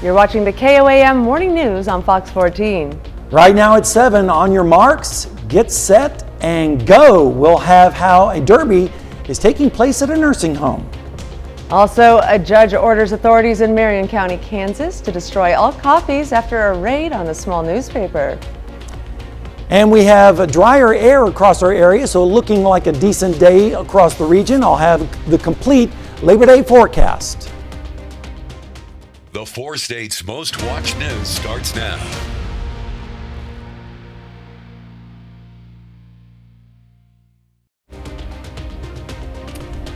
You're watching the KOAM Morning News on Fox 14. Right now at 7, on your marks, get set, and go. We'll have how a derby is taking place at a nursing home. Also, a judge orders authorities in Marion County, Kansas to destroy all copies after a raid on a small newspaper. And we have drier air across our area, so looking like a decent day across the region. I'll have the complete Labor Day forecast. The 4 states' most watched news starts now.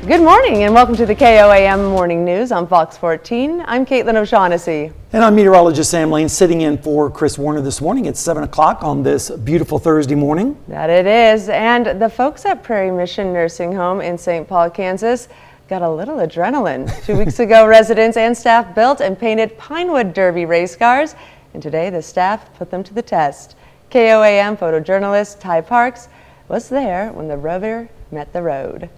Good morning and welcome to the KOAM Morning News on Fox 14. I'm Caitlin O'Shaughnessy. And I'm meteorologist Sam Lane, sitting in for Chris Warner this morning. It's 7 o'clock on this beautiful Thursday morning. That it is. And the folks at Prairie Mission Nursing Home in St. Paul, Kansas got a little adrenaline. 2 weeks ago, residents and staff built and painted Pinewood Derby race cars. And today, the staff put them to the test. KOAM photojournalist Ty Parks was there when the rubber met the road.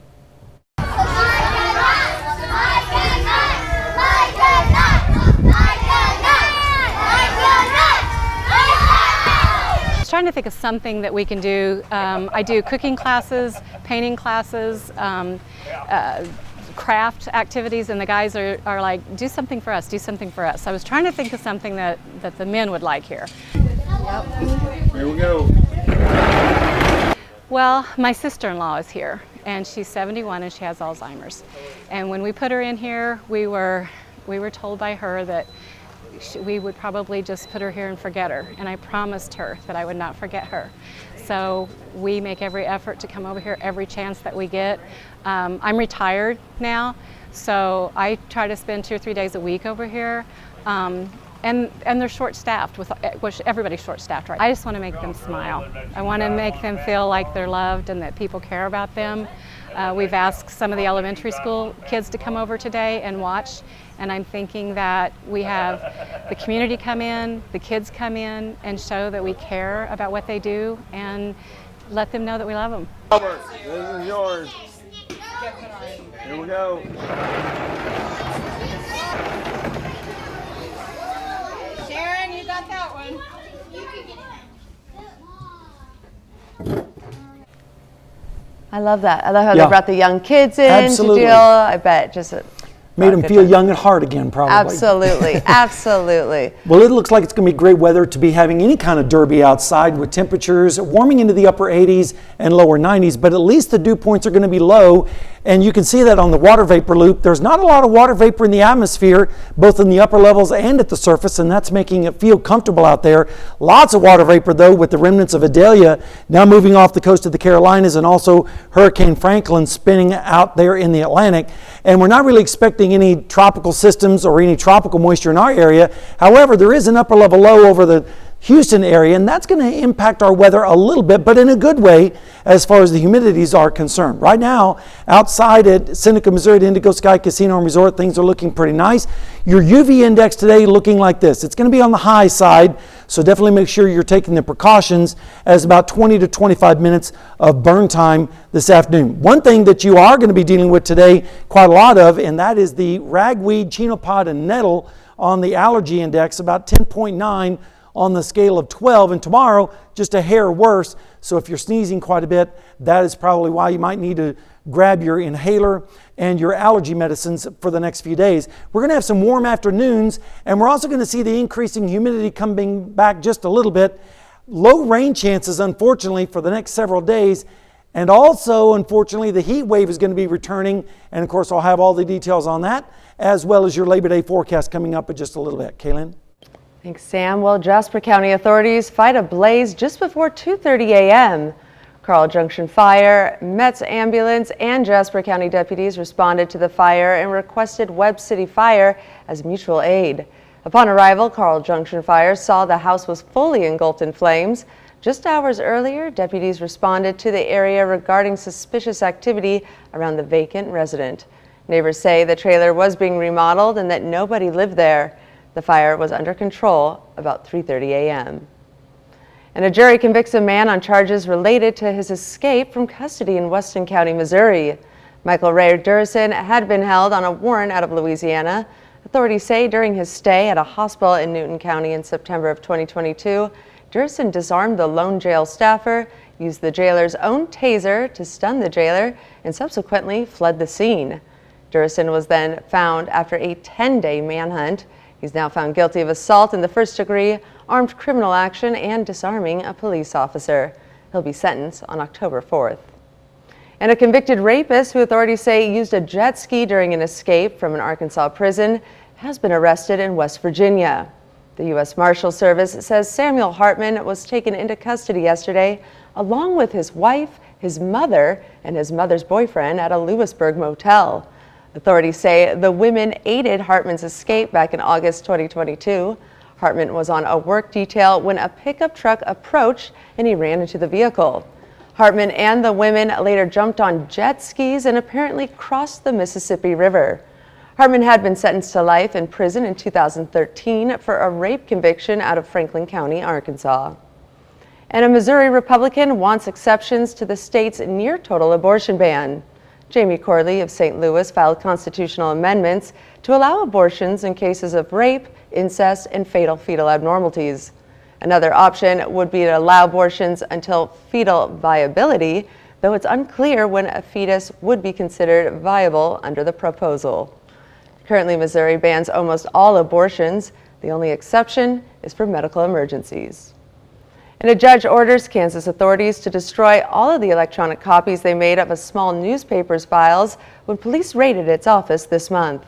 Trying to think of something that we can do. I do cooking classes, painting classes, craft activities, and the guys are like, do something for us, do something for us. So I was trying to think of something that the men would like here. Yep. Here we go. Well, my sister-in-law is here, and she's 71 and she has Alzheimer's. And when we put her in here, we were told by her that we would probably just put her here and forget her, and I promised her that I would not forget her. So we make every effort to come over here every chance that we get. I'm retired now, so I try to spend 2 or 3 days a week over here. And they're short-staffed, which everybody's short-staffed, right? I just want to make them smile. I want to make them feel like they're loved and that people care about them. We've asked some of the elementary school kids to come over today and watch, and I'm thinking that we have the community come in, the kids come in, and show that we care about what they do and let them know that we love them. Albert, this is yours. Here we go. Sharon, you got that one. I love that. I love how they brought the young kids in Absolutely. to deal. I bet just Made them feel young at heart again, probably. Absolutely, absolutely. Well, it looks like it's going to be great weather to be having any kind of derby outside, with temperatures warming into the upper 80s and lower 90s, but at least the dew points are going to be low, and you can see that on the water vapor loop. There's not a lot of water vapor in the atmosphere, both in the upper levels and at the surface, and that's making it feel comfortable out there. Lots of water vapor, though, with the remnants of Idalia now moving off the coast of the Carolinas, and also Hurricane Franklin spinning out there in the Atlantic. And we're not really expecting any tropical systems or any tropical moisture in our area. However, there is an upper level low over the Houston area, and that's going to impact our weather a little bit, but in a good way as far as the humidities are concerned. Right now, outside at Seneca, Missouri, at Indigo Sky Casino and Resort, things are looking pretty nice. Your UV index today looking like this. It's going to be on the high side, so definitely make sure you're taking the precautions, as about 20 to 25 minutes of burn time this afternoon. One thing that you are going to be dealing with today quite a lot of, and that is the ragweed, chenopod, and nettle on the allergy index, about 10.9 on the scale of 12, and tomorrow just a hair worse. So if you're sneezing quite a bit, that is probably why you might need to grab your inhaler and your allergy medicines for the next few days. We're going to have some warm afternoons, and we're also going to see the increasing humidity coming back just a little bit. Low rain chances, unfortunately, for the next several days. And also, unfortunately, the heat wave is going to be returning. And of course, I'll have all the details on that, as well as your Labor Day forecast coming up in just a little bit. Kaylin? Thanks, Sam. Well, Jasper County authorities fight a blaze just before 2:30 a.m. Carl Junction Fire, Met's ambulance, and Jasper County deputies responded to the fire and requested Webb City Fire as mutual aid. Upon arrival, Carl Junction Fire saw the house was fully engulfed in flames. Just hours earlier, deputies responded to the area regarding suspicious activity around the vacant residence. Neighbors say the trailer was being remodeled and that nobody lived there. The fire was under control about 3:30 a.m. And a jury convicts a man on charges related to his escape from custody in Weston County, Missouri. Michael Ray Durson had been held on a warrant out of Louisiana. Authorities say during his stay at a hospital in Newton County in September of 2022, Durson disarmed the lone jail staffer, used the jailer's own taser to stun the jailer, and subsequently fled the scene. Durson was then found after a 10-day manhunt. He's now found guilty of assault in the first degree, armed criminal action, and disarming a police officer. He'll be sentenced on October 4th. And a convicted rapist who authorities say used a jet ski during an escape from an Arkansas prison has been arrested in West Virginia. The U.S. Marshal Service says Samuel Hartman was taken into custody yesterday, along with his wife, his mother, and his mother's boyfriend at a Lewisburg motel. Authorities say the women aided Hartman's escape back in August 2022. Hartman was on a work detail when a pickup truck approached and he ran into the vehicle. Hartman and the women later jumped on jet skis and apparently crossed the Mississippi River. Hartman had been sentenced to life in prison in 2013 for a rape conviction out of Franklin County, Arkansas. And a Missouri Republican wants exceptions to the state's near-total abortion ban. Jamie Corley of St. Louis filed constitutional amendments to allow abortions in cases of rape, incest, and fatal fetal abnormalities. Another option would be to allow abortions until fetal viability, though it's unclear when a fetus would be considered viable under the proposal. Currently, Missouri bans almost all abortions. The only exception is for medical emergencies. And a judge orders Kansas authorities to destroy all of the electronic copies they made of a small newspaper's files when police raided its office this month.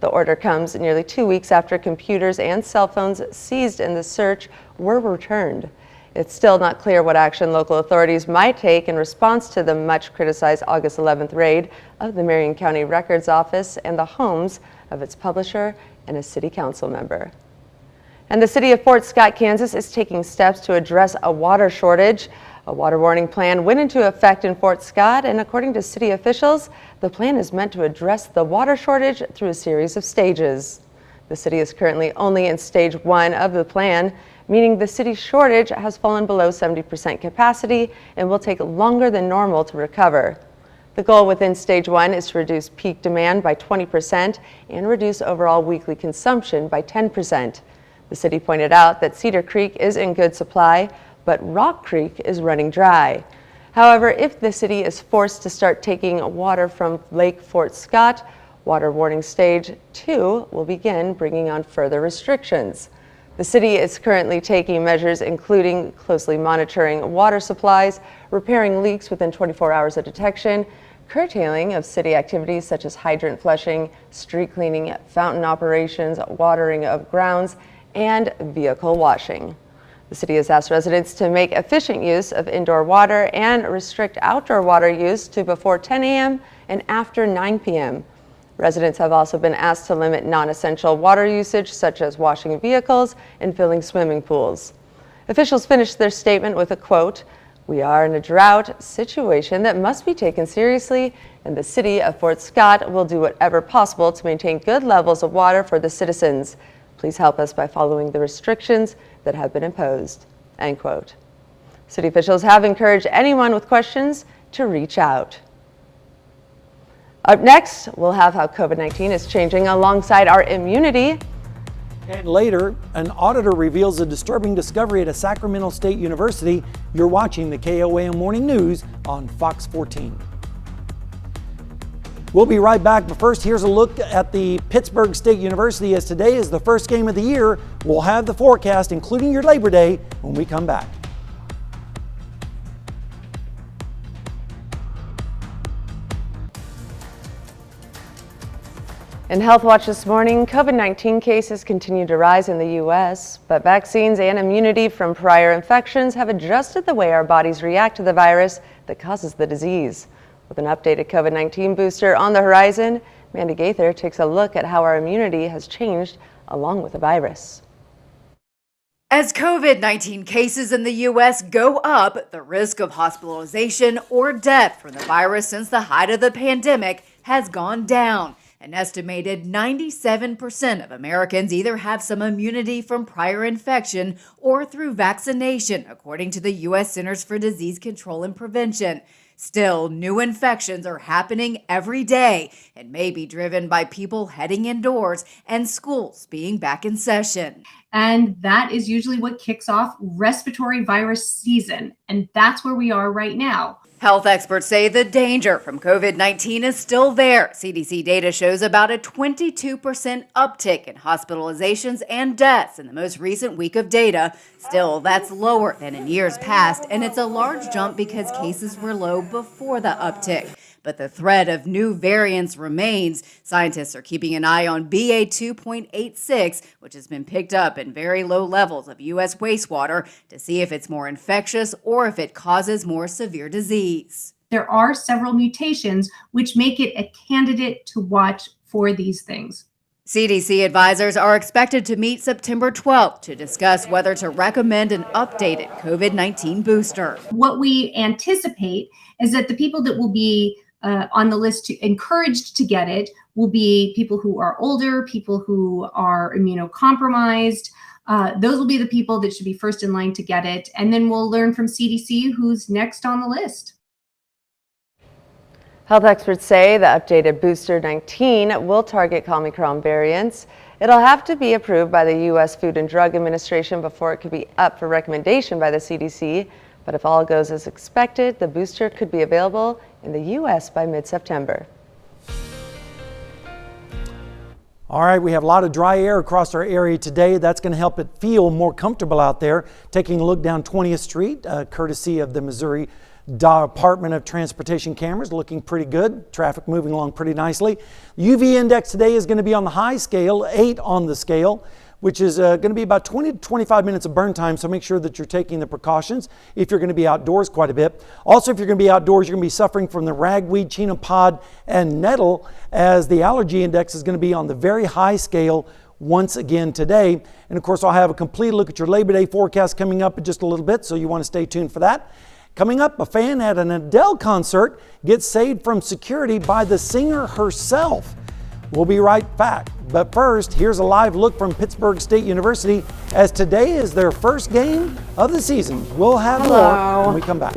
The order comes nearly 2 weeks after computers and cell phones seized in the search were returned. It's still not clear what action local authorities might take in response to the much criticized August 11th raid of the Marion County Records Office and the homes of its publisher and a city council member. And the city of Fort Scott, Kansas is taking steps to address a water shortage. A water warning plan went into effect in Fort Scott, and according to city officials, the plan is meant to address the water shortage through a series of stages. The city is currently only in stage 1 of the plan, meaning the city's shortage has fallen below 70% capacity and will take longer than normal to recover. The goal within stage 1 is to reduce peak demand by 20% and reduce overall weekly consumption by 10%. The city pointed out that Cedar Creek is in good supply, but Rock Creek is running dry. However, if the city is forced to start taking water from Lake Fort Scott, water warning stage 2 will begin bringing on further restrictions. The city is currently taking measures including closely monitoring water supplies, repairing leaks within 24 hours of detection, curtailing of city activities such as hydrant flushing, street cleaning, fountain operations, watering of grounds, and vehicle washing. The city has asked residents to make efficient use of indoor water and restrict outdoor water use to before 10 a.m. and after 9 p.m. Residents have also been asked to limit non-essential water usage, such as washing vehicles and filling swimming pools. Officials finished their statement with a quote, "We are in a drought situation that must be taken seriously, and the city of Fort Scott will do whatever possible to maintain good levels of water for the citizens. Please help us by following the restrictions that have been imposed," end quote. City officials have encouraged anyone with questions to reach out. Up next, we'll have how COVID-19 is changing alongside our immunity. And later, an auditor reveals a disturbing discovery at a Sacramento State University. You're watching the KOAM Morning News on Fox 14. We'll be right back, but first, here's a look at the Pittsburgh State University, as today is the first game of the year. We'll have the forecast, including your Labor Day, when we come back. In Health Watch this morning, COVID-19 cases continue to rise in the U.S., but vaccines and immunity from prior infections have adjusted the way our bodies react to the virus that causes the disease. With an updated COVID-19 booster on the horizon, Mandy Gaither takes a look at how our immunity has changed along with the virus. As COVID-19 cases in the U.S. go up, the risk of hospitalization or death from the virus since the height of the pandemic has gone down. An estimated 97% of Americans either have some immunity from prior infection or through vaccination, according to the U.S. Centers for Disease Control and Prevention. Still, new infections are happening every day and may be driven by people heading indoors and schools being back in session. And that is usually what kicks off respiratory virus season. And that's where we are right now. Health experts say the danger from COVID-19 is still there. CDC data shows about a 22% uptick in hospitalizations and deaths in the most recent week of data. Still, that's lower than in years past, and it's a large jump because cases were low before the uptick. But the threat of new variants remains. Scientists are keeping an eye on BA2.86, which has been picked up in very low levels of U.S. wastewater, to see if it's more infectious or if it causes more severe disease. There are several mutations which make it a candidate to watch for these things. CDC advisors are expected to meet September 12th to discuss whether to recommend an updated COVID-19 booster. What we anticipate is that the people that will be on the list encouraged to get it will be people who are older, people who are immunocompromised. Those will be the people that should be first in line to get it. And then we'll learn from CDC who's next on the list. Health experts say the updated booster 19 will target Omicron variants. It'll have to be approved by the U.S. Food and Drug Administration before it could be up for recommendation by the CDC. But if all goes as expected, the booster could be available in the U.S. by mid-September. All right, we have a lot of dry air across our area today. That's going to help it feel more comfortable out there. Taking a look down 20th Street, courtesy of the Missouri Department of Transportation cameras, looking pretty good. Traffic moving along pretty nicely. The UV index today is going to be on the high scale, 8 on the scale, which is going to be about 20 to 25 minutes of burn time, so make sure that you're taking the precautions if you're going to be outdoors quite a bit. Also, if you're going to be outdoors, you're going to be suffering from the ragweed, chenopod, and nettle, as the allergy index is going to be on the very high scale once again today. And of course, I'll have a complete look at your Labor Day forecast coming up in just a little bit, so you want to stay tuned for that. Coming up, a fan at an Adele concert gets saved from security by the singer herself. We'll be right back. But first, here's a live look from Pittsburgh State University, as today is their first game of the season. We'll have more when we come back.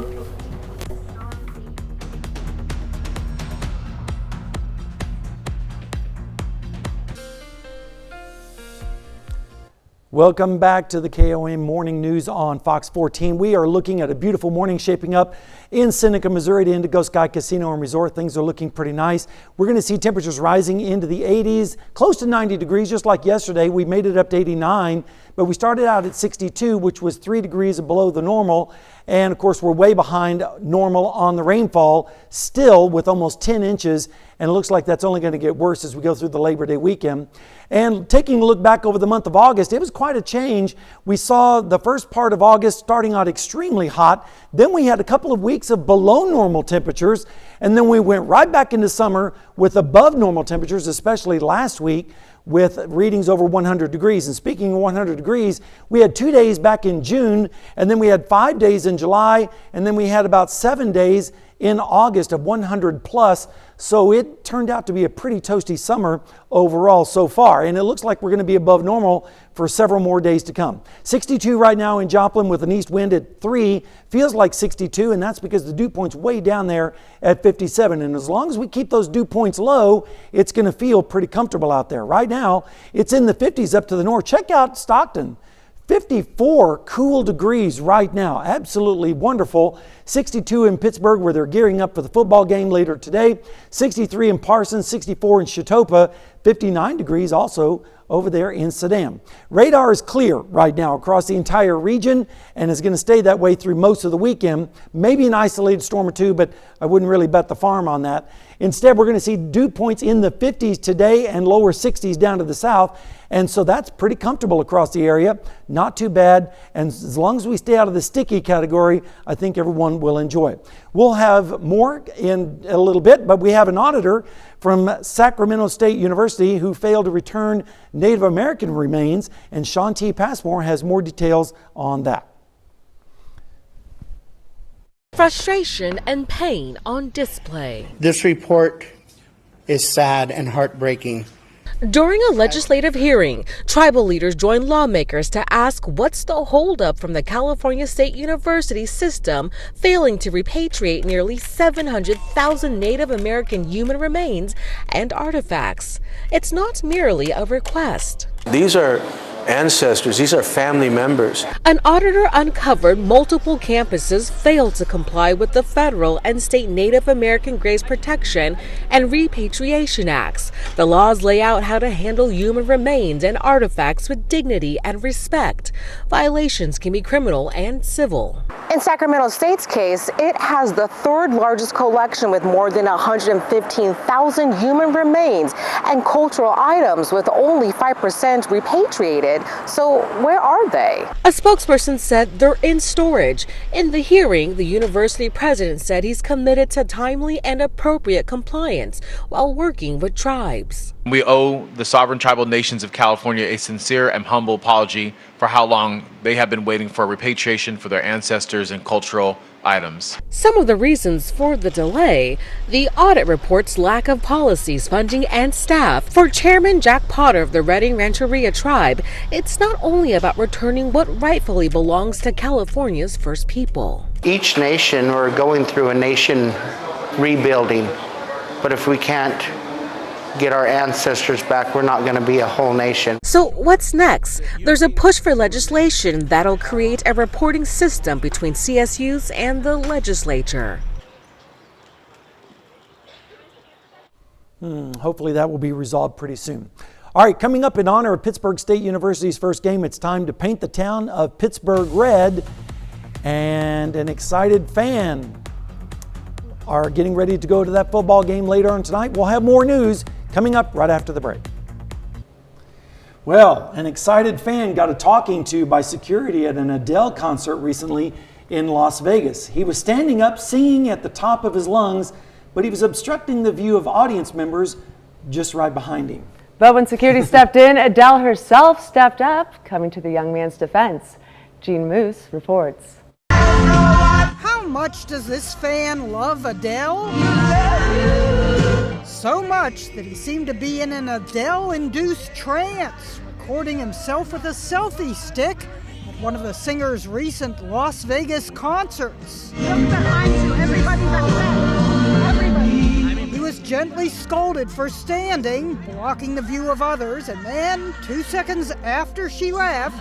Welcome back to the KOAM Morning News on Fox 14. We are looking at a beautiful morning shaping up in Seneca, Missouri, to Indigo Sky Casino and Resort. Things are looking pretty nice. We're going to see temperatures rising into the 80s, close to 90 degrees, just like yesterday. We made it up to 89, but we started out at 62, which was 3 degrees below the normal. And of course, we're way behind normal on the rainfall, still with almost 10 inches. And it looks like that's only going to get worse as we go through the Labor Day weekend. And taking a look back over the month of August, it was quite a change. We saw the first part of August starting out extremely hot. Then we had a couple of weeks of below normal temperatures. And then we went right back into summer with above normal temperatures, especially last week, with readings over 100 degrees. And speaking of 100 degrees, we had 2 days back in June, and then we had 5 days in July, and then we had about 7 days in August of 100 plus. So it turned out to be a pretty toasty summer overall so far. And it looks like we're going to be above normal for several more days to come. 62 right now in Joplin with an east wind at 3. Feels like 62, and that's because the dew point's way down there at 57. And as long as we keep those dew points low, it's going to feel pretty comfortable out there. Right now, it's in the 50s up to the north. Check out Stockton. 54 cool degrees right now. Absolutely wonderful. 62 in Pittsburgh, where they're gearing up for the football game later today. 63 in Parsons, 64 in Chautauqua, 59 degrees also over there in Sedan. Radar is clear right now across the entire region and is going to stay that way through most of the weekend. Maybe an isolated storm or two, but I wouldn't really bet the farm on that. Instead, we're going to see dew points in the 50s today and lower 60s down to the south. And so that's pretty comfortable across the area. Not too bad. And as long as we stay out of the sticky category, I think everyone will enjoy it. We'll have more in a little bit, but we have an auditor from Sacramento State University who failed to return Native American remains, and Sean T. Passmore has more details on that. Frustration and pain on display. This report is sad and heartbreaking. During a legislative hearing, tribal leaders joined lawmakers to ask what's the holdup from the California State University system failing to repatriate nearly 700,000 Native American human remains and artifacts. It's not merely a request. These are ancestors, these are family members. An auditor uncovered multiple campuses failed to comply with the federal and state Native American Graves Protection and Repatriation Acts. The laws lay out how to handle human remains and artifacts with dignity and respect. Violations can be criminal and civil. In Sacramento State's case, it has the third largest collection with more than 115,000 human remains and cultural items, with only 5% repatriated. So where are they? A spokesperson said they're in storage. In the hearing, the university president said he's committed to timely and appropriate compliance while working with tribes. We owe the sovereign tribal nations of California a sincere and humble apology for how long they have been waiting for repatriation for their ancestors and cultural items. Some of the reasons for the delay: the audit reports lack of policies, funding, and staff. For Chairman Jack Potter of the Redding Rancheria tribe, it's not only about returning what rightfully belongs to California's First People. Each nation, we're going through a nation rebuilding, but if we can't get our ancestors back, we're not going to be a whole nation. So what's next? There's a push for legislation that'll create a reporting system between CSUs and the legislature. Hopefully that will be resolved pretty soon. All right, coming up in honor of Pittsburgh State University's first game, it's time to paint the town of Pittsburgh red, and an excited fan are getting ready to go to that football game later on tonight. We'll have more news coming up right after the break. Well, an excited fan got a talking to by security at an Adele concert recently in Las Vegas. He was standing up singing at the top of his lungs, but he was obstructing the view of audience members just right behind him. But when security stepped in, Adele herself stepped up, coming to the young man's defense. Gene Moose reports. How much does this fan love Adele? So much that he seemed to be in an Adele-induced trance, recording himself with a selfie stick at one of the singer's recent Las Vegas concerts. Look behind you, everybody back there. Everybody. He was gently scolded for standing, blocking the view of others, and then, 2 seconds after she left,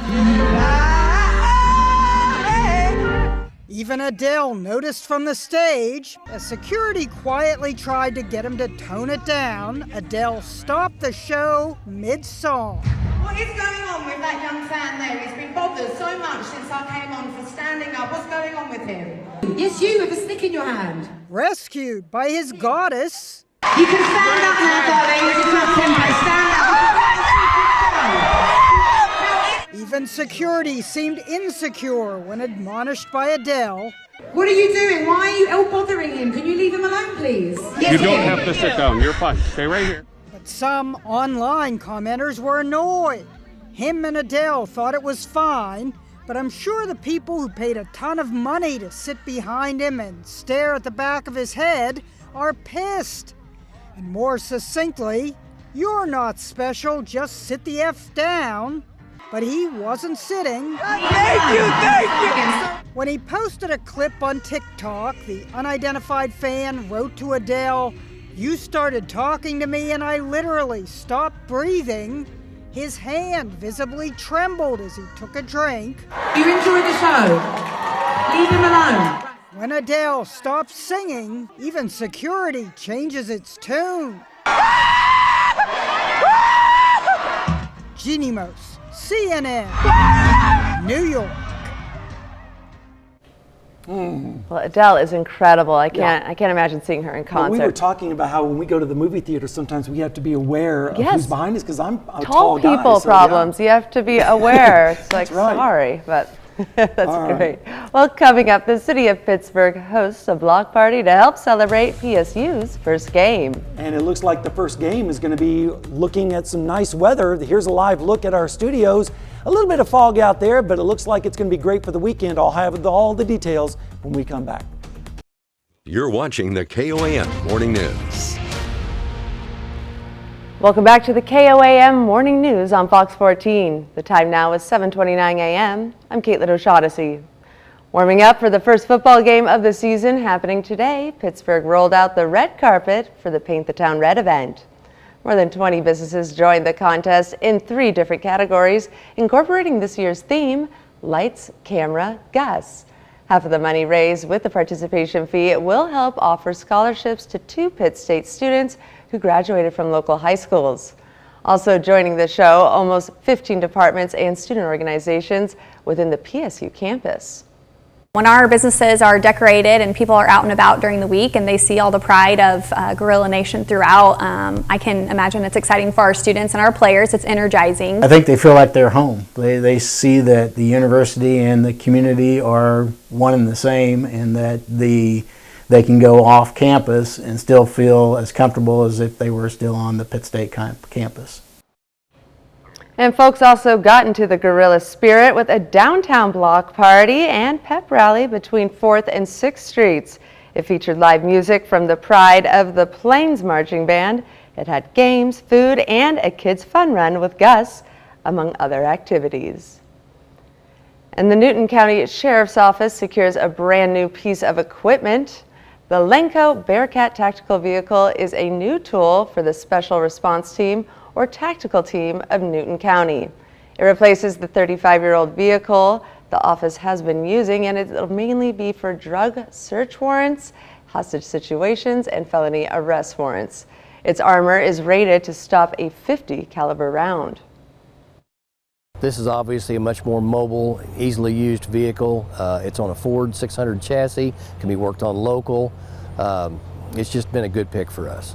even Adele noticed from the stage. As security quietly tried to get him to tone it down, Adele stopped the show mid-song. What is going on with that young fan there? He's been bothered so much since I came on for standing up. What's going on with him? Yes, you with a stick in your hand. Rescued by his goddess. You can stand up now, darling. It's not timber. Stand up. Even security seemed insecure when admonished by Adele. What are you doing? Why are you bothering him? Can you leave him alone, please? You don't have to sit down. You're fine. Stay right here. But some online commenters were annoyed. Him and Adele thought it was fine, but I'm sure the people who paid a ton of money to sit behind him and stare at the back of his head are pissed. And more succinctly, you're not special, just sit the F down. But he wasn't sitting. Thank you. When he posted a clip on TikTok, the unidentified fan wrote to Adele, "You started talking to me and I literally stopped breathing." His hand visibly trembled as he took a drink. You enjoyed the show. Leave him alone. When Adele stops singing, even security changes its tune. Jeannie Mose, CNN, New York. Well, Adele is incredible. I can't imagine seeing her in concert. Well, we were talking about how when we go to the movie theater, sometimes we have to be aware of who's behind us, because I'm a tall guy. People problems. You have to be aware. It's like, right. Sorry, but that's great. Well, coming up, the city of Pittsburgh hosts a block party to help celebrate PSU's first game. And it looks like the first game is going to be looking at some nice weather. Here's a live look at our studios. A little bit of fog out there, but it looks like it's going to be great for the weekend. I'll have all the details when we come back. You're watching the KOAM Morning News. Welcome back to the KOAM Morning News on Fox 14. The time now is 7:29 a.m. I'm Caitlin O'Shaughnessy. Warming up for the first football game of the season happening today, Pittsburgh rolled out the red carpet for the Paint the Town Red event. More than 20 businesses joined the contest in 3 different categories, incorporating this year's theme, Lights, Camera, Gus. Half of the money raised with the participation fee will help offer scholarships to 2 Pitt State students who graduated from local high schools. Also joining the show, almost 15 departments and student organizations within the PSU campus. When our businesses are decorated and people are out and about during the week and they see all the pride of Gorilla Nation throughout, I can imagine it's exciting for our students and our players. It's energizing. I think they feel like they're home. They see that the university and the community are one and the same, and that they can go off campus and still feel as comfortable as if they were still on the Pitt State campus. And folks also got into the Gorilla spirit with a downtown block party and pep rally between 4th and 6th Streets. It featured live music from the Pride of the Plains Marching Band. It had games, food, and a kids' fun run with Gus, among other activities. And the Newton County Sheriff's Office secures a brand new piece of equipment. The Lenco Bearcat Tactical Vehicle is a new tool for the Special Response Team or Tactical Team of Newton County. It replaces the 35-year-old vehicle the office has been using, and it'll mainly be for drug search warrants, hostage situations, and felony arrest warrants. Its armor is rated to stop a .50 caliber round. This is obviously a much more mobile, easily used vehicle. It's on a Ford 600 chassis, can be worked on local. It's just been a good pick for us.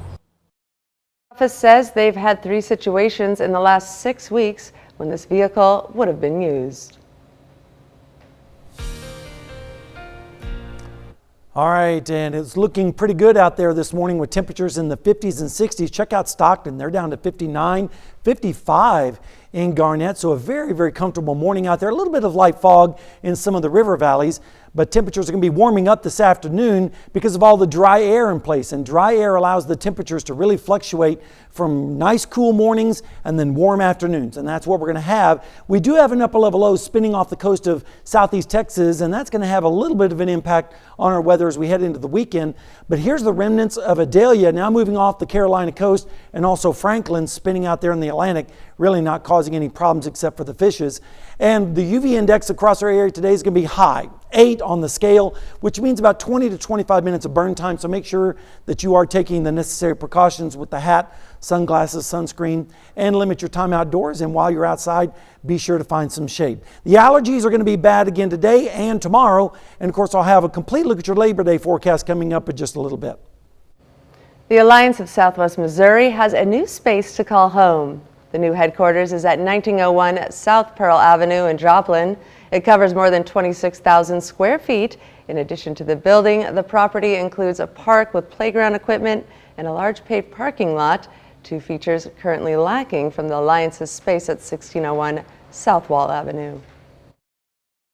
The office says they've had 3 situations in the last 6 weeks when this vehicle would have been used. All right, and it's looking pretty good out there this morning with temperatures in the 50s and 60s. Check out Stockton. They're down to 59, 55 in Garnett. So a very, very comfortable morning out there. A little bit of light fog in some of the river valleys, but temperatures are going to be warming up this afternoon because of all the dry air in place. And dry air allows the temperatures to really fluctuate from nice cool mornings and then warm afternoons. And that's what we're going to have. We do have an upper level low spinning off the coast of southeast Texas, and that's going to have a little bit of an impact on our weather as we head into the weekend. But here's the remnants of Adelia now moving off the Carolina coast, and also Franklin spinning out there in the Atlantic, really not causing any problems except for the fishes. And the UV index across our area today is going to be high, 8 on the scale, which means about 20 to 25 minutes of burn time. So make sure that you are taking the necessary precautions with the hat, sunglasses, sunscreen, and limit your time outdoors. And while you're outside, be sure to find some shade. The allergies are going to be bad again today and tomorrow. And of course, I'll have a complete look at your Labor Day forecast coming up in just a little bit. The Alliance of Southwest Missouri has a new space to call home. The new headquarters is at 1901 South Pearl Avenue in Joplin. It covers more than 26,000 square feet. In addition to the building, the property includes a park with playground equipment and a large paved parking lot, 2 features currently lacking from the Alliance's space at 1601 South Wall Avenue.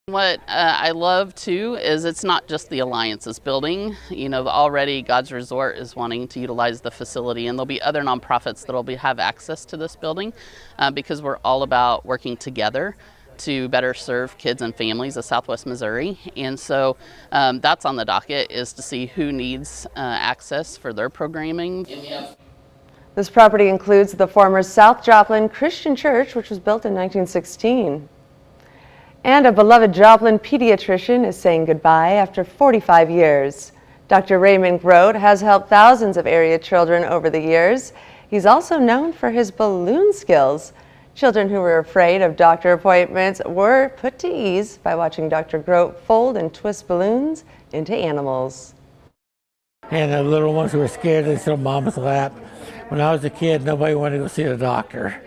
What I love too is it's not just the Alliance's building. You know, already God's Resort is wanting to utilize the facility, and there'll be other nonprofits that'll have access to this building because we're all about working together to better serve kids and families of Southwest Missouri. And so that's on the docket, is to see who needs access for their programming. This property includes the former South Joplin Christian Church, which was built in 1916. And a beloved Joplin pediatrician is saying goodbye after 45 years. Dr. Raymond Grote has helped thousands of area children over the years. He's also known for his balloon skills. Children who were afraid of doctor appointments were put to ease by watching Dr. Grote fold and twist balloons into animals. And the little ones who were scared, they sit on mama's lap. When I was a kid, nobody wanted to go see the doctor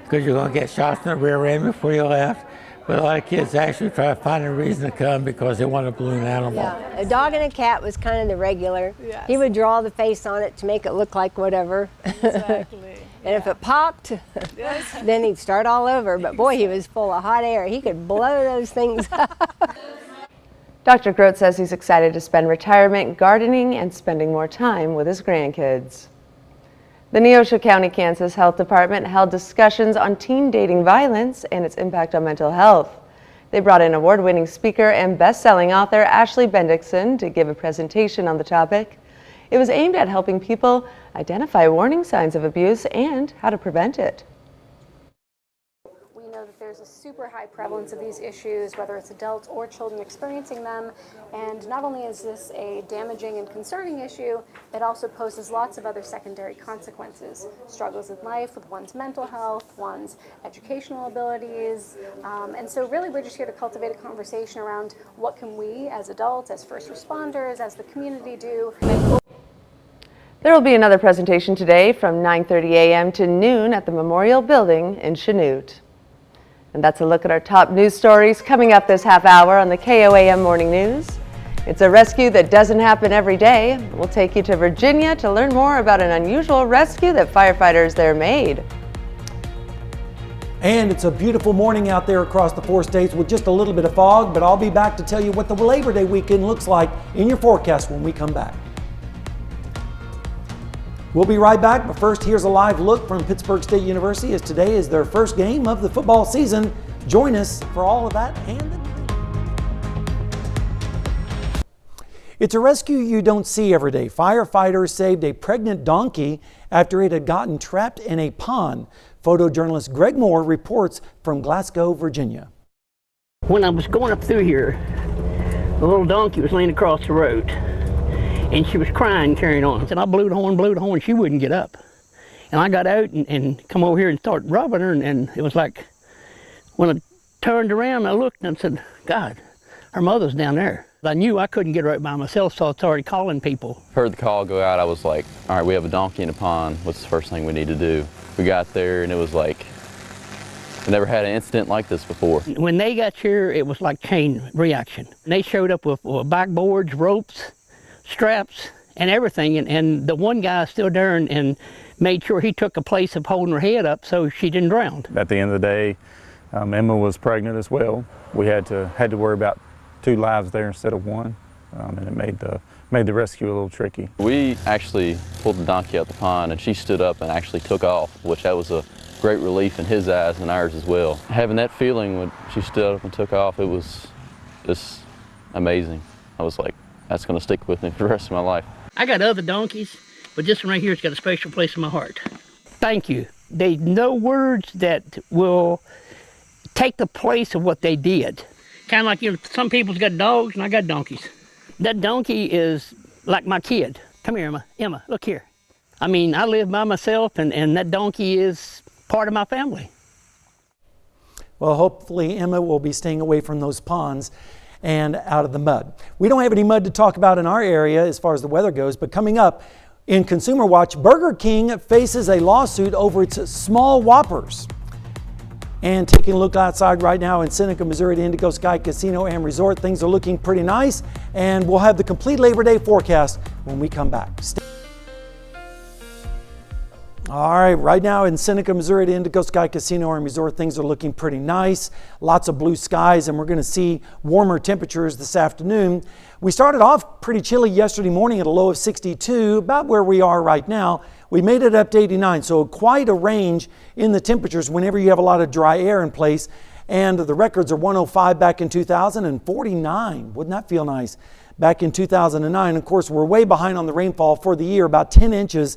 because you're going to get shots in the rear end before you left. But a lot of kids actually try to find a reason to come because they want a balloon animal. Yeah. A dog and a cat was kind of the regular. Yes. He would draw the face on it to make it look like whatever. Exactly. And if it popped, then he'd start all over. But boy, he was full of hot air. He could blow those things up. Dr. Grote says he's excited to spend retirement gardening and spending more time with his grandkids. The Neosho County, Kansas Health Department held discussions on teen dating violence and its impact on mental health. They brought in award-winning speaker and best-selling author Ashley Bendixson to give a presentation on the topic. It was aimed at helping people identify warning signs of abuse and how to prevent it. We know that there's a super high prevalence of these issues, whether it's adults or children experiencing them. And not only is this a damaging and concerning issue, it also poses lots of other secondary consequences. Struggles in life with one's mental health, one's educational abilities. And so really we're just here to cultivate a conversation around what can we as adults, as first responders, as the community do. There will be another presentation today from 9:30 a.m. to noon at the Memorial Building in Chanute. And that's a look at our top news stories coming up this half hour on the KOAM Morning News. It's a rescue that doesn't happen every day. We'll take you to Virginia to learn more about an unusual rescue that firefighters there made. And it's a beautiful morning out there across the 4 states with just a little bit of fog, but I'll be back to tell you what the Labor Day weekend looks like in your forecast when we come back. We'll be right back, but first here's a live look from Pittsburg State University as today is their first game of the football season. Join us for all of that and It's a rescue you don't see every day. Firefighters saved a pregnant donkey after it had gotten trapped in a pond. Photojournalist Greg Moore reports from Glasgow, Virginia. When I was going up through here, the little donkey was laying across the road. And she was crying, carrying on. And I blew the horn, she wouldn't get up. And I got out and come over here and started rubbing her, and it was like, when I turned around, I looked and I said, God, her mother's down there. I knew I couldn't get her out by myself, so I started calling people. Heard the call go out, I was like, all right, we have a donkey in a pond. What's the first thing we need to do? We got there and it was like, I never had an incident like this before. When they got here, it was like chain reaction. And they showed up with backboards, ropes, straps, and everything, and the one guy still there and made sure he took a place of holding her head up so she didn't drown. At the end of the day, Emma was pregnant as well. We had to worry about 2 lives there instead of 1, and it made the rescue a little tricky. We actually pulled the donkey out the pond and she stood up and actually took off, which that was a great relief in his eyes and ours as well. Having that feeling when she stood up and took off, it was just amazing. I was like, that's going to stick with me for the rest of my life. I got other donkeys, but this one right here has got a special place in my heart. Thank you. There's no words that will take the place of what they did. Kind of like, you know, some people's got dogs and I got donkeys. That donkey is like my kid. Come here, Emma. Emma, look here. I mean, I live by myself and that donkey is part of my family. Well, hopefully Emma will be staying away from those ponds and out of the mud. We don't have any mud to talk about in our area as far as the weather goes, but coming up in Consumer Watch, Burger King faces a lawsuit over its small Whoppers. And taking a look outside right now in Seneca, Missouri, at Indigo Sky Casino and Resort, things are looking pretty nice, and we'll have the complete Labor Day forecast when we come back. All right, right now in Seneca, Missouri, at Indigo Sky Casino and Resort, things are looking pretty nice. Lots of blue skies, and we're going to see warmer temperatures this afternoon. We started off pretty chilly yesterday morning at a low of 62, about where we are right now. We made it up to 89, so quite a range in the temperatures whenever you have a lot of dry air in place. And the records are 105 back in 2000 and 49. Wouldn't that feel nice? Back in 2009. Of course, we're way behind on the rainfall for the year, about 10 inches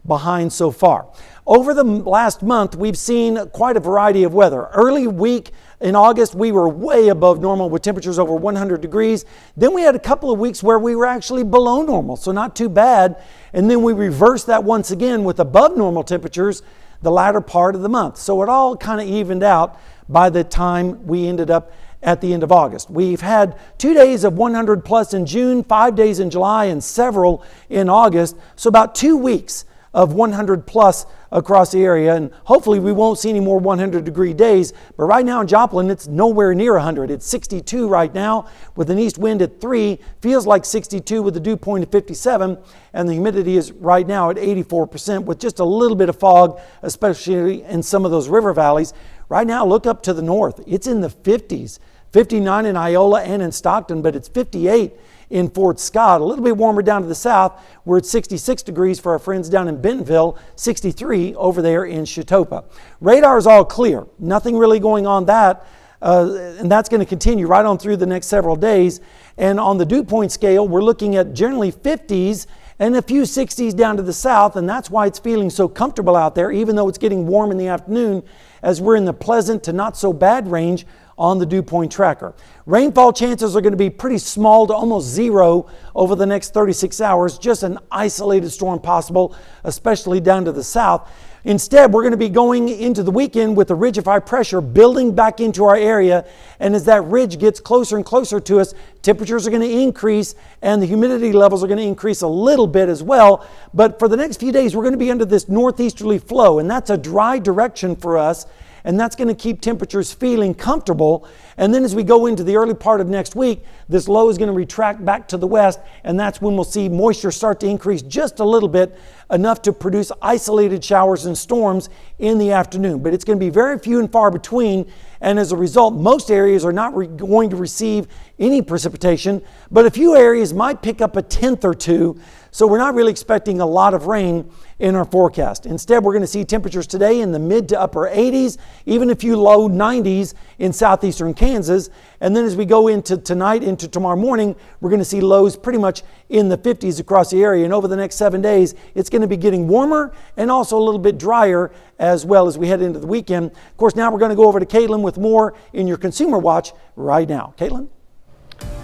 behind so far. Over the last month, we've seen quite a variety of weather. Early week in August, we were way above normal with temperatures over 100 degrees. Then we had a couple of weeks where we were actually below normal, so not too bad. And then we reversed that once again with above normal temperatures the latter part of the month. So it all kind of evened out by the time we ended up at the end of August. We've had 2 days of 100 plus in June, 5 days in July, and several in August. So about 2 weeks of 100 plus across the area, and hopefully we won't see any more 100-degree days. But right now in Joplin, it's nowhere near 100. It's 62 right now with an east wind at 3. Feels like 62 with a dew point of 57, and the humidity is right now at 84% with just a little bit of fog, especially in some of those river valleys. Right now, look up to the north. It's in the 50s. 59 in Iola and in Stockton, but it's 58 in Fort Scott. A little bit warmer down to the south. We're at 66 degrees for our friends down in Bentonville, 63 over there in Chetopa. Radar is all clear. Nothing really going on that. And that's going to continue right on through the next several days. And on the dew point scale, we're looking at generally 50s and a few 60s down to the south, and that's why it's feeling so comfortable out there, even though it's getting warm in the afternoon, as we're in the pleasant to not so bad range on the dew point tracker. Rainfall chances are going to be pretty small to almost zero over the next 36 hours, just an isolated storm possible, especially down to the south. Instead, we're going to be going into the weekend with a ridge of high pressure building back into our area. And as that ridge gets closer and closer to us, temperatures are going to increase and the humidity levels are going to increase a little bit as well. But for the next few days, we're going to be under this northeasterly flow, and that's a dry direction for us. And that's going to keep temperatures feeling comfortable. And then as we go into the early part of next week, this low is going to retract back to the west, and that's when we'll see moisture start to increase just a little bit, enough to produce isolated showers and storms in the afternoon. But it's going to be very few and far between, and as a result, most areas are not going to receive any precipitation, but a few areas might pick up a tenth or two. So we're not really expecting a lot of rain in our forecast. Instead, we're going to see temperatures today in the mid to upper 80s, even a few low 90s in southeastern Kansas. And then as we go into tonight, into tomorrow morning, we're going to see lows pretty much in the 50s across the area. And over the next 7 days, it's going to be getting warmer and also a little bit drier as well as we head into the weekend. Of course, now we're going to go over to Caitlin with more in your Consumer Watch right now. Caitlin?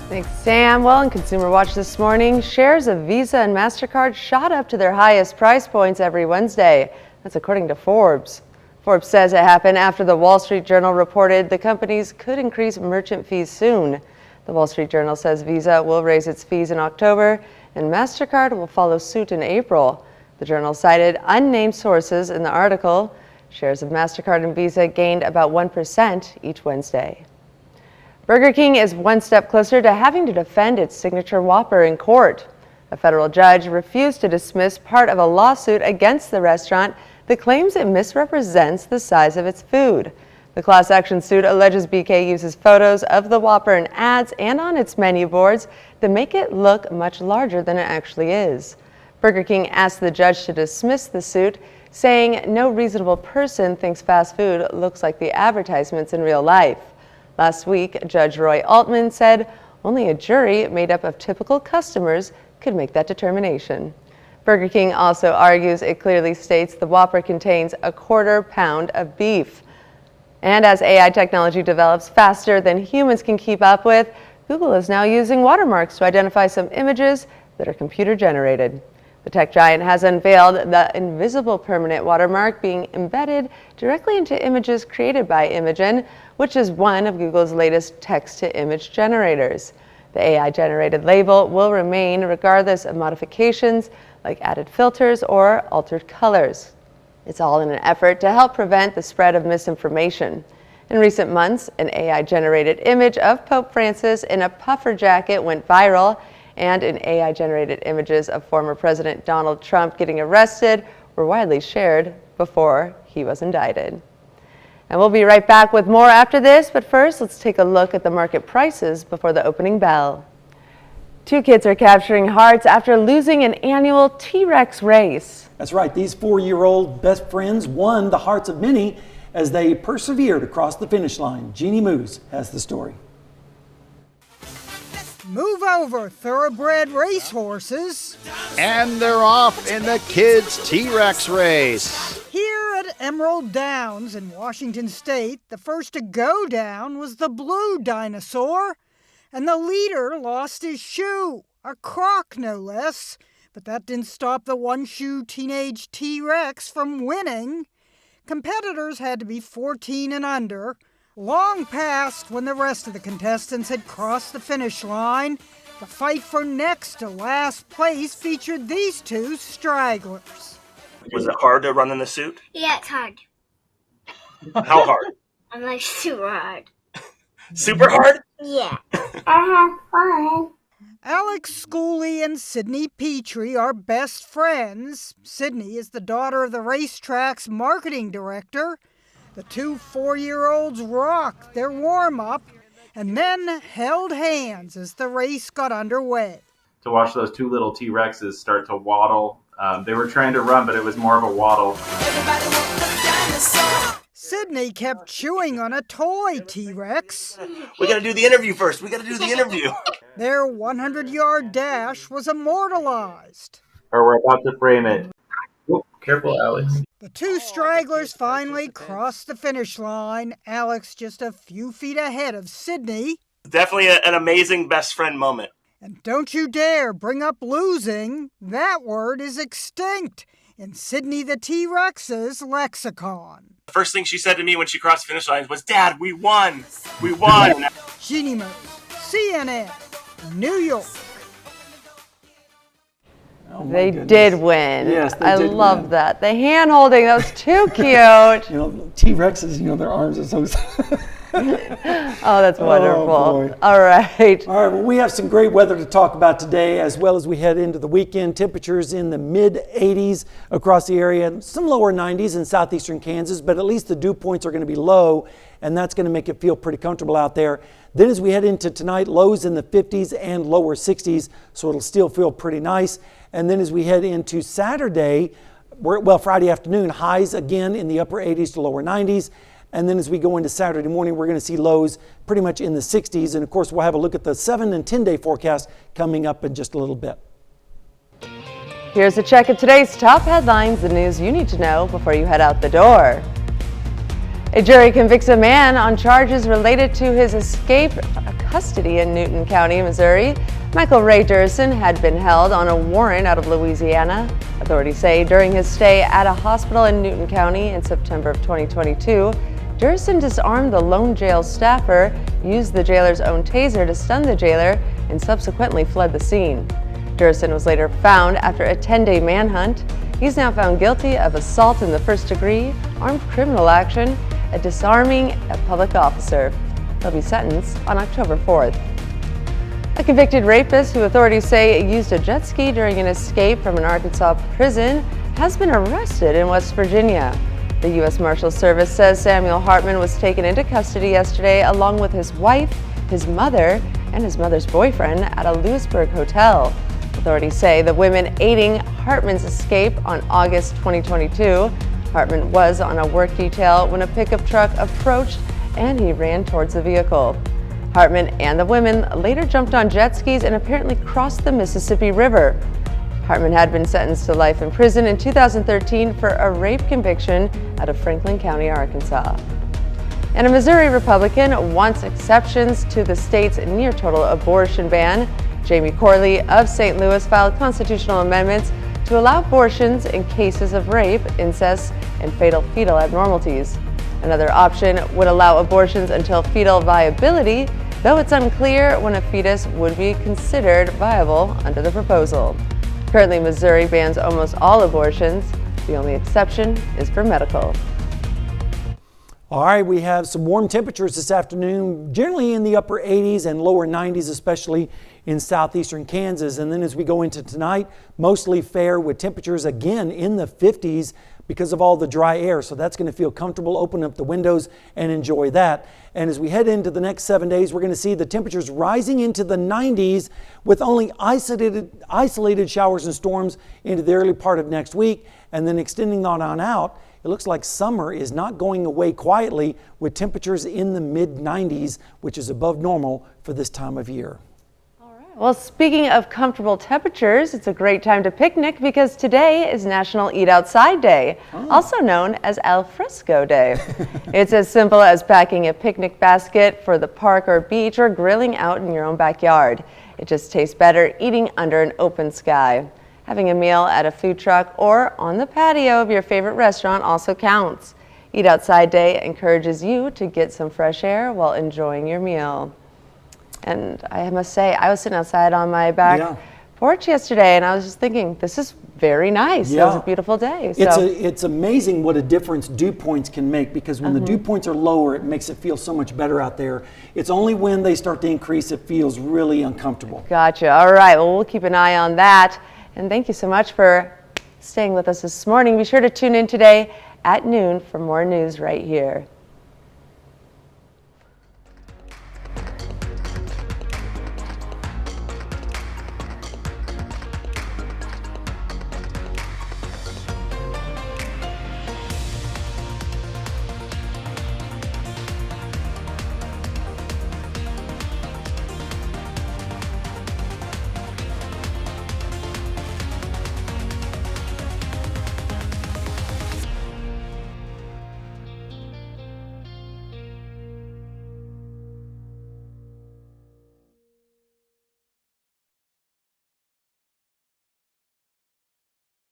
Thanks, Sam. Well, in Consumer Watch this morning, shares of Visa and MasterCard shot up to their highest price points every Wednesday. That's according to Forbes. Forbes says it happened after the Wall Street Journal reported the companies could increase merchant fees soon. The Wall Street Journal says Visa will raise its fees in October and MasterCard will follow suit in April. The Journal cited unnamed sources in the article. Shares of MasterCard and Visa gained about 1% each Wednesday. Burger King is one step closer to having to defend its signature Whopper in court. A federal judge refused to dismiss part of a lawsuit against the restaurant that claims it misrepresents the size of its food. The class action suit alleges BK uses photos of the Whopper in ads and on its menu boards that make it look much larger than it actually is. Burger King asked the judge to dismiss the suit, saying no reasonable person thinks fast food looks like the advertisements in real life. Last week, Judge Roy Altman said only a jury made up of typical customers could make that determination. Burger King also argues it clearly states the Whopper contains a quarter pound of beef. And as AI technology develops faster than humans can keep up with, Google is now using watermarks to identify some images that are computer generated. The tech giant has unveiled the invisible permanent watermark being embedded directly into images created by Imagen, which is one of Google's latest text-to-image generators. The AI-generated label will remain regardless of modifications like added filters or altered colors. It's all in an effort to help prevent the spread of misinformation. In recent months, an AI-generated image of Pope Francis in a puffer jacket went viral, and an AI-generated images of former President Donald Trump getting arrested were widely shared before he was indicted. And we'll be right back with more after this, but first let's take a look at the market prices before the opening bell. Two kids are capturing hearts after losing an annual T-Rex race. That's right, these 4-year-old best friends won the hearts of many as they persevered across the finish line. Jeannie Moose has the story. Move over, thoroughbred racehorses. And they're off in the kids' T-Rex race. Here at Emerald Downs in Washington State, the first to go down was the blue dinosaur, and the leader lost his shoe, a croc no less. But that didn't stop the one-shoe teenage T-Rex from winning. Competitors had to be 14 and under, long past when the rest of the contestants had crossed the finish line. The fight for next to last place featured these two stragglers. Was it hard to run in the suit? Yeah, it's hard. How hard? I'm like super hard. Super hard? Yeah. I have fun. Alex Schooley and Sydney Petrie are best friends. Sydney is the daughter of the racetrack's marketing director. The two 4-year-olds rock their warm-up, and then held hands as the race got underway. To watch those two little T-Rexes start to waddle. They were trying to run, but it was more of a waddle. Sydney kept chewing on a toy T-Rex. We gotta do the interview first. We gotta do the interview. Their 100-yard dash was immortalized. Or we're about to frame it. Oh, careful, Alex. The two stragglers finally crossed the finish line. Alex just a few feet ahead of Sydney. Definitely an amazing best friend moment. And don't you dare bring up losing. That word is extinct in Sydney the T-Rex's lexicon. The first thing she said to me when she crossed the finish line was, "Dad, we won. We won." Jeannie Mose, CNN, New York. Oh They goodness. did win. Yes, they I did love win. that. The hand holding, that was too cute. You know, T-Rexes, you know, their arms are so... Oh, that's wonderful. Oh, boy. All right. All right, well, we have some great weather to talk about today, as well as we head into the weekend. Temperatures in the mid-80s across the area, some lower 90s in southeastern Kansas, but at least the dew points are going to be low, and that's going to make it feel pretty comfortable out there. Then as we head into tonight, lows in the 50s and lower 60s, so it'll still feel pretty nice. And then as we head into Saturday, Friday afternoon, highs again in the upper 80s to lower 90s. And then as we go into Saturday morning, we're going to see lows pretty much in the 60s. And of course, we'll have a look at the 7 and 10-day forecast coming up in just a little bit. Here's a check of today's top headlines, the news you need to know before you head out the door. A jury convicts a man on charges related to his escape custody in Newton County, Missouri. Michael Ray Durson had been held on a warrant out of Louisiana. Authorities say during his stay at a hospital in Newton County in September of 2022, Durson disarmed the lone jail staffer, used the jailer's own taser to stun the jailer, and subsequently fled the scene. Durson was later found after a 10-day manhunt. He's now found guilty of assault in the first degree, armed criminal action, and disarming a public officer. He'll be sentenced on October 4th. A convicted rapist who authorities say used a jet ski during an escape from an Arkansas prison has been arrested in West Virginia. The U.S. Marshals Service says Samuel Hartman was taken into custody yesterday along with his wife, his mother, and his mother's boyfriend at a Lewisburg hotel. Authorities say the women aiding Hartman's escape on August 2022. Hartman was on a work detail when a pickup truck approached and he ran towards the vehicle. Hartman and the women later jumped on jet skis and apparently crossed the Mississippi River. Hartman had been sentenced to life in prison in 2013 for a rape conviction out of Franklin County, Arkansas. And a Missouri Republican wants exceptions to the state's near-total abortion ban. Jamie Corley of St. Louis filed constitutional amendments to allow abortions in cases of rape, incest, and fatal fetal abnormalities. Another option would allow abortions until fetal viability, though it's unclear when a fetus would be considered viable under the proposal. Currently, Missouri bans almost all abortions. The only exception is for medical. All right, we have some warm temperatures this afternoon, generally in the upper 80s and lower 90s, especially in southeastern Kansas. And then as we go into tonight, mostly fair with temperatures again in the 50s because of all the dry air. So that's going to feel comfortable. Open up the windows and enjoy that. And as we head into the next 7 days, we're going to see the temperatures rising into the 90s with only isolated showers and storms into the early part of next week. And then extending that on out, it looks like summer is not going away quietly with temperatures in the mid-90s, which is above normal for this time of year. Well, speaking of comfortable temperatures, it's a great time to picnic because today is National Eat Outside Day, also known as Al Fresco Day. It's as simple as packing a picnic basket for the park or beach or grilling out in your own backyard. It just tastes better eating under an open sky. Having a meal at a food truck or on the patio of your favorite restaurant also counts. Eat Outside Day encourages you to get some fresh air while enjoying your meal. And I must say, I was sitting outside on my back porch yesterday and I was just thinking, this is very nice. It was a beautiful day. So. It's amazing what a difference dew points can make because when the dew points are lower, it makes it feel so much better out there. It's only when they start to increase, it feels really uncomfortable. Gotcha. All right. Well, we'll keep an eye on that. And thank you so much for staying with us this morning. Be sure to tune in today at noon for more news right here.